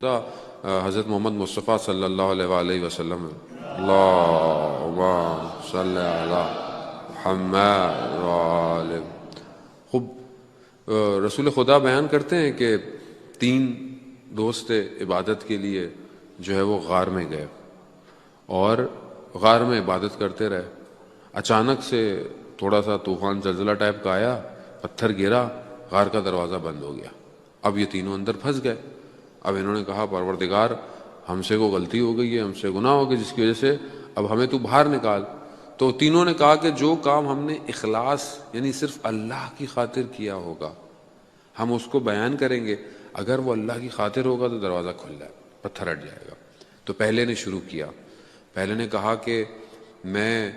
حضرت محمد مصطفیٰ صلی اللہ علیہ وآلہ وسلم اللہم صلی علی محمد وآلہ. خوب رسول خدا بیان کرتے ہیں کہ 3 دوست عبادت کے لیے جو ہے وہ غار میں گئے اور غار میں عبادت کرتے رہے. اچانک سے تھوڑا سا طوفان زلزلہ ٹائپ کا آیا، پتھر گرا، غار کا دروازہ بند ہو گیا. اب یہ تینوں اندر پھنس گئے. اب انہوں نے کہا پروردگار ہم سے کوئی غلطی ہو گئی ہے، ہم سے گناہ ہو گیا جس کی وجہ سے اب ہمیں تو باہر نکال. تو تینوں نے کہا کہ جو کام ہم نے اخلاص یعنی صرف اللہ کی خاطر کیا ہوگا ہم اس کو بیان کریں گے. اگر وہ اللہ کی خاطر ہوگا تو دروازہ کھل جائے، پتھر ہٹ جائے گا. تو پہلے نے شروع کیا. پہلے نے کہا کہ میں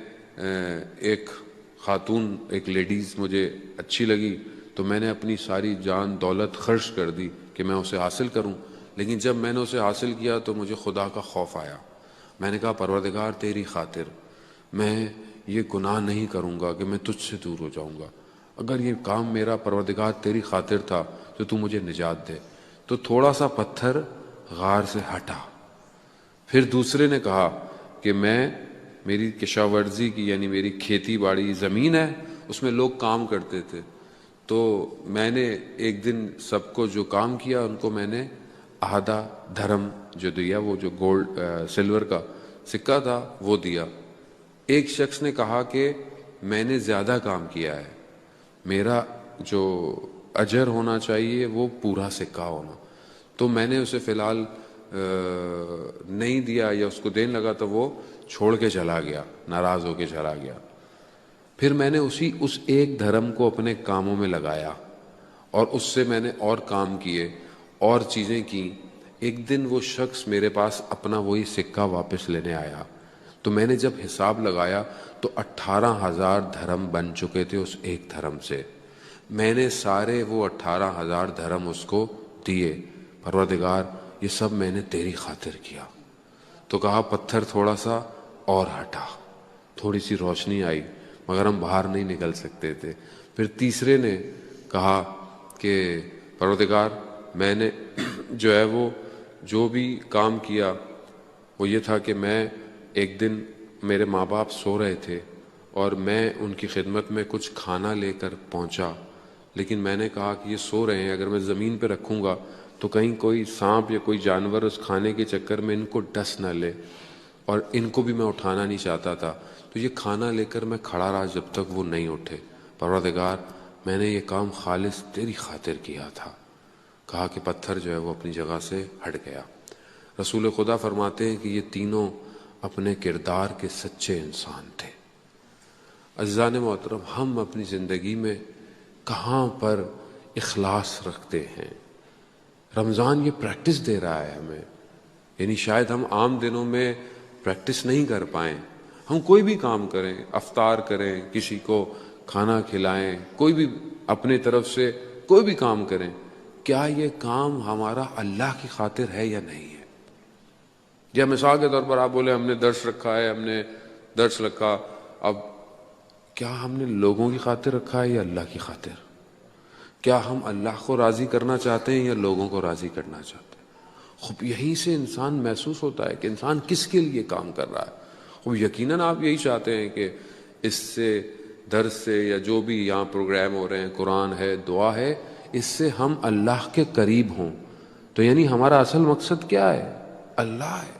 ایک خاتون، ایک لیڈیز مجھے اچھی لگی تو میں نے اپنی ساری جان دولت خرچ کر دی کہ میں اسے حاصل کروں. لیکن جب میں نے اسے حاصل کیا تو مجھے خدا کا خوف آیا. میں نے کہا پروردگار تیری خاطر میں یہ گناہ نہیں کروں گا کہ میں تجھ سے دور ہو جاؤں گا. اگر یہ کام میرا پروردگار تیری خاطر تھا تو مجھے نجات دے. تو تھوڑا سا پتھر غار سے ہٹا. پھر دوسرے نے کہا کہ میری کشاورزی کی یعنی میری کھیتی باڑی زمین ہے، اس میں لوگ کام کرتے تھے، تو میں نے ایک دن سب کو جو کام کیا ان کو میں نے آدھا دھرم جو دیا، وہ جو گولڈ سلور کا سکہ تھا وہ دیا. ایک شخص نے کہا کہ میں نے زیادہ کام کیا ہے، میرا جو اجر ہونا چاہیے وہ پورا سکہ ہونا. تو میں نے اسے فی الحال نہیں دیا یا اس کو دینے لگا تو وہ چھوڑ کے چلا گیا، ناراض ہو کے چلا گیا. پھر میں نے اس ایک دھرم کو اپنے کاموں میں لگایا اور اس سے میں نے اور کام کیے اور چیزیں کی. ایک دن وہ شخص میرے پاس اپنا وہی سکہ واپس لینے آیا. تو میں نے جب حساب لگایا تو 18,000 دھرم بن چکے تھے اس ایک دھرم سے. میں نے سارے وہ 18,000 دھرم اس کو دیے. پروردگار یہ سب میں نے تیری خاطر کیا. تو کہا پتھر تھوڑا سا اور ہٹا. تھوڑی سی روشنی آئی مگر ہم باہر نہیں نکل سکتے تھے. پھر تیسرے نے کہا کہ پروردگار میں نے جو ہے وہ جو بھی کام کیا وہ یہ تھا کہ میں ایک دن میرے ماں باپ سو رہے تھے اور میں ان کی خدمت میں کچھ کھانا لے کر پہنچا. لیکن میں نے کہا کہ یہ سو رہے ہیں، اگر میں زمین پہ رکھوں گا تو کہیں کوئی سانپ یا کوئی جانور اس کھانے کے چکر میں ان کو ڈس نہ لے، اور ان کو بھی میں اٹھانا نہیں چاہتا تھا. تو یہ کھانا لے کر میں کھڑا رہا جب تک وہ نہیں اٹھے. پروردگار میں نے یہ کام خالص تیری خاطر کیا تھا. کہا کہ پتھر جو ہے وہ اپنی جگہ سے ہٹ گیا. رسول خدا فرماتے ہیں کہ یہ تینوں اپنے کردار کے سچے انسان تھے. عزیزان محترم، ہم اپنی زندگی میں کہاں پر اخلاص رکھتے ہیں؟ رمضان یہ پریکٹس دے رہا ہے ہمیں. یعنی شاید ہم عام دنوں میں پریکٹس نہیں کر پائیں. ہم کوئی بھی کام کریں، افطار کریں، کسی کو کھانا کھلائیں، کوئی بھی اپنے طرف سے کوئی بھی کام کریں، کیا یہ کام ہمارا اللہ کی خاطر ہے یا نہیں ہے؟ یا مثال کے طور پر آپ بولے ہم نے درس رکھا ہے، ہم نے درس رکھا، اب کیا ہم نے لوگوں کی خاطر رکھا ہے یا اللہ کی خاطر؟ کیا ہم اللہ کو راضی کرنا چاہتے ہیں یا لوگوں کو راضی کرنا چاہتے ہیں؟ خوب یہیں سے انسان محسوس ہوتا ہے کہ انسان کس کے لیے کام کر رہا ہے. خوب یقیناً آپ یہی چاہتے ہیں کہ اس سے درس سے یا جو بھی یہاں پروگرام ہو رہے ہیں، قرآن ہے، دعا ہے، اس سے ہم اللہ کے قریب ہوں. تو یعنی ہمارا اصل مقصد کیا ہے؟ اللہ ہے.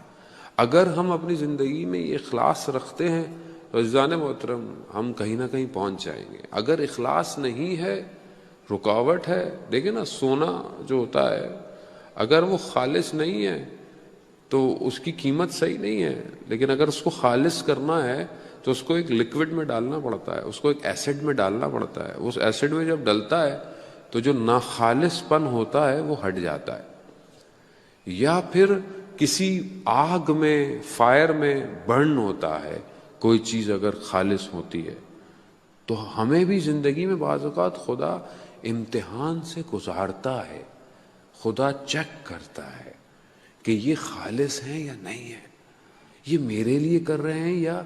اگر ہم اپنی زندگی میں یہ اخلاص رکھتے ہیں تو عزیزان محترم ہم کہیں نہ کہیں پہنچ جائیں گے. اگر اخلاص نہیں ہے، رکاوٹ ہے. دیکھیں نا، سونا جو ہوتا ہے اگر وہ خالص نہیں ہے تو اس کی قیمت صحیح نہیں ہے. لیکن اگر اس کو خالص کرنا ہے تو اس کو ایک لکوڈ میں ڈالنا پڑتا ہے، اس کو ایک ایسڈ میں ڈالنا پڑتا ہے. اس ایسڈ میں جب ڈلتا ہے تو جو ناخالص پن ہوتا ہے وہ ہٹ جاتا ہے. یا پھر کسی آگ میں، فائر میں برن ہوتا ہے. کوئی چیز اگر خالص ہوتی ہے تو ہمیں بھی زندگی میں بعض اوقات خدا امتحان سے گزارتا ہے. خدا چیک کرتا ہے کہ یہ خالص ہیں یا نہیں ہے، یہ میرے لیے کر رہے ہیں یا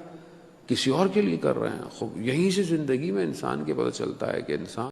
کسی اور کے لیے کر رہے ہیں. خوب یہیں سے زندگی میں انسان کے پتہ چلتا ہے کہ انسان